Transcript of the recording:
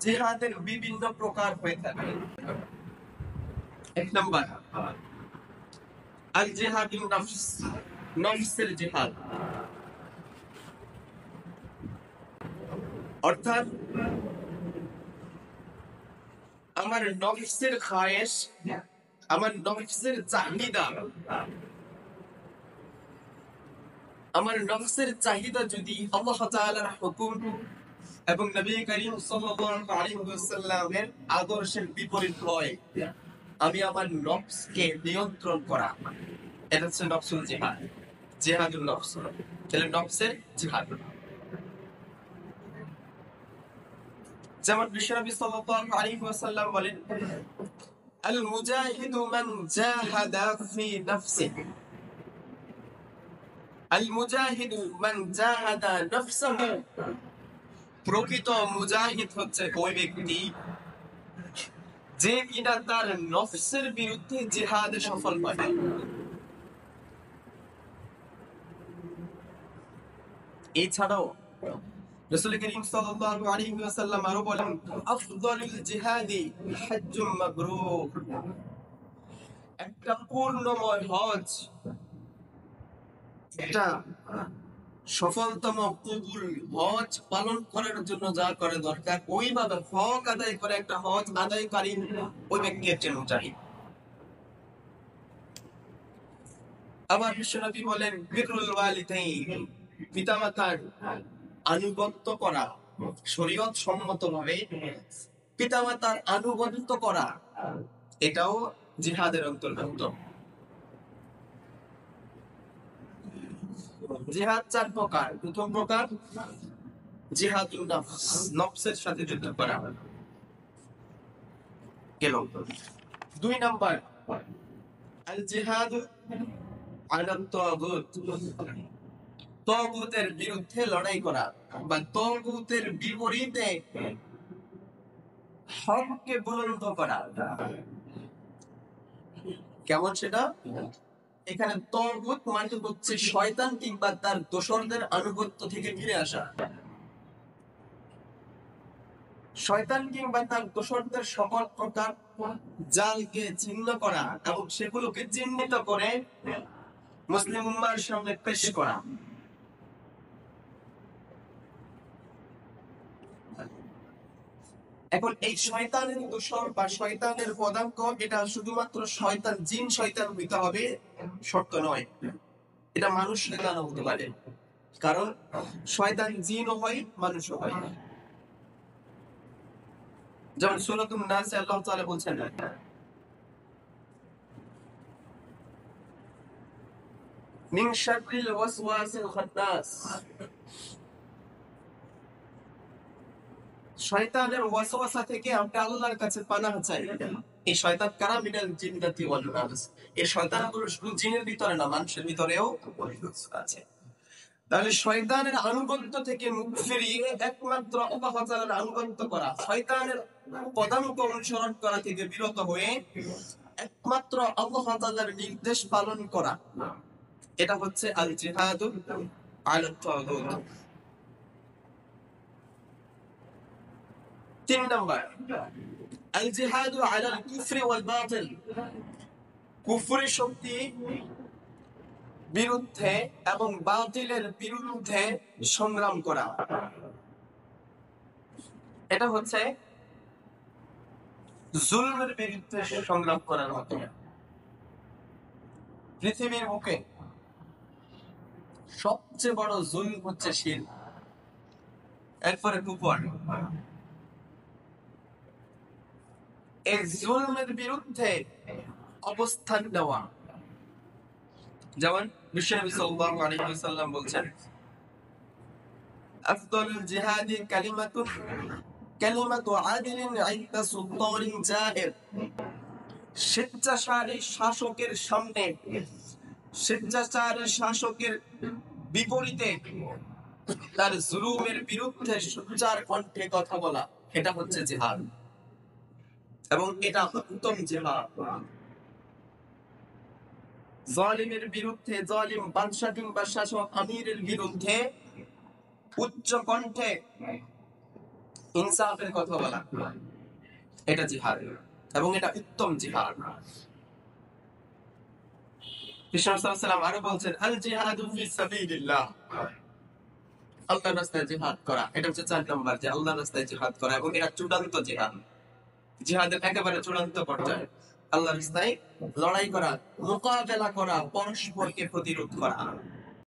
জিহাদের বিভিন্ন প্রকার হয়ে থাকে। এক নম্বর আল জিহাদুন নফস, নফসের জিহাদ, অর্থাৎ আমার নফসের খায়েশ, আমার নফসের চাহিদা, আমার নফসের চাহিদা যদি আল্লাহ তাআলার হুকুম এবং নবী করিম সাল্লাল্লাহু আলাইহি ওয়াসাল্লামের আদর্শের বিপরীত হয়, আমি আমার নফসকে নিয়ন্ত্রণ করা, এটা হচ্ছে নফসুল জিহাদ, জিহাদুল নফস। তাহলে নফসের জিহাদ যেমন বিশ্বনবী সাল্লাল্লাহু আলাইহি ওয়াসাল্লাম বলেন, আল মুজাহিদু মান জাহাদা ফি নাফসিহি, আল মুজাহিদু মান জাহাদা নাফসাহু, প্রকৃত মুজাহিদ হচ্ছে ওই ব্যক্তি যে কিনা তার নফসের বিরুদ্ধে জিহাদে সফল হয়। এছাড়াও রাসূল করিম সাল্লাল্লাহু আলাইহি ওয়াসাল্লাম আরো বলেন, আফদালুল জিহাদি হজ্জুম মাবরুর, একটা পূর্ণময় হজ, এটা সফলতম কবুল হজ পালন করার জন্য যা করে দরকার, ওইভাবে হক আদায় করে একটা হজ আদায়কারী ওই ব্যক্তি একজন মুজাহিদ। আবার বিশ্বনবী বলেন, বিরুল ওয়ালিদাইন, পিতামাতার আনুগত্য করা, শরীয়ত সম্মতভাবে পিতামাতার আনুগত্য করা, এটাও জিহাদের অন্তর্ভুক্ত। জিহাদ চার প্রকার। প্রথম প্রকার জিহাদুন নফস, নফসের সাথে যুদ্ধ করা গেল। দুই নাম্বার আল জিহাদ আলা তাগুত, তাগুতের বিরুদ্ধে লড়াই করা বা তাগুতের বিপরীতে হককে বুলন্দ করা। কেমন সেটা? এখানে তাগুত মানে হচ্ছে শয়তান কিংবা তার দোসরদের আনুগত্য থেকে ফিরে আসা, শয়তান কিংবা তার দোসরদের সকল প্রকার জালকে ছিন্ন করা এবং সেগুলোকে চিহ্নিত করে মুসলিম উম্মার সামনে পেশ করা। এখন এই শয়তানের দোসর বা শয়তানের পদাঙ্ক, এটা শুধুমাত্র শয়তান, জিন শয়তান হইতে হবে শর্ত নয়, এটা মানুষ শয়তানও হতে পারে, কারণ শয়তান জিনও হয় মানুষও হয়। যেমন সূরাতুন নাসে আল্লাহ তাআলা বলছেন, মিন শাররিল ওয়াসওয়াসিল খান্নাস, শয়তানের ওয়াসওয়াসা থেকে আমরা আল্লাহর কাছে পানাহ চাই। এই শয়তান কারা? মিনাল জিন্নাতি ওয়াল নাস, এই শয়তানগুলো শুধু জিনের ভিতরে না, মানুষের ভিতরেও আছে। তাহলে শয়তানের আনুগত্য থেকে মুখ ফিরিয়ে একমাত্র আল্লাহ তাআলার আনুগত্য করা, শয়তানের পদাঙ্ক অনুসরণ করা থেকে বিরত হয়ে একমাত্র আল্লাহ তাআলার নির্দেশ পালন করা, এটা হচ্ছে আল জিহাদু আলা তাগুত। তিন নম্বর আল জিহাদু আলাল কুফরি ওয়াল বাতিল, কুফরি শক্তি বিরুদ্ধে এবং বাতিলের বিরুদ্ধে সংগ্রাম করা, এটা হচ্ছে জুলমের বিরুদ্ধে সংগ্রাম করার মতো। পৃথিবীর বুকে সবচেয়ে বড় জুলম হচ্ছে শিরক, এরপরে কুফর। এই জুলমের বিরুদ্ধে অবস্থান নেওয়া, যেমন বিশ্বনবী সাল্লাল্লাহু আলাইহি ওয়াসাল্লাম বলছেন, আফদালুল জিহাদি কালিমাতু আদিলিন ইনদা সুলতানিন জাহির, স্বেচ্ছাচারী শাসকের সামনে, স্বেচ্ছাচারী শাসকের বিপরীতে তার জুলুমের বিরুদ্ধে সোচ্চার কণ্ঠে কথা বলা, এটা হচ্ছে জিহাদ, এবং এটা উত্তম জিহাদ। জালিমের বিরুদ্ধে, জালিম বাদশা কিংবা শাসক আমিরের বিরুদ্ধে উচ্চ কণ্ঠে ইনসাফের কথা বলা, এটা জিহাদ, এবং এটা উত্তম জিহাদ। কৃষ্ণ সাল্লাল্লাহু আলাইহি ওয়াসাল্লাম আরো বলছেন, আল জিহাদু ফি সাবিলিল্লাহ, আল্লাহর রাস্তায় জিহাদ করা, এটা হচ্ছে 4 নম্বর, যে আল্লাহর রাস্তায় জিহাদ করা, এবং এটা চূড়ান্ত জিহাদ, জিহাদের একেবারে চূড়ান্ত পর্যায়ে আল্লাহর রাস্তায় লড়াই করা, মোকাবেলা করা, পরস্পরকে প্রতিরোধ করা।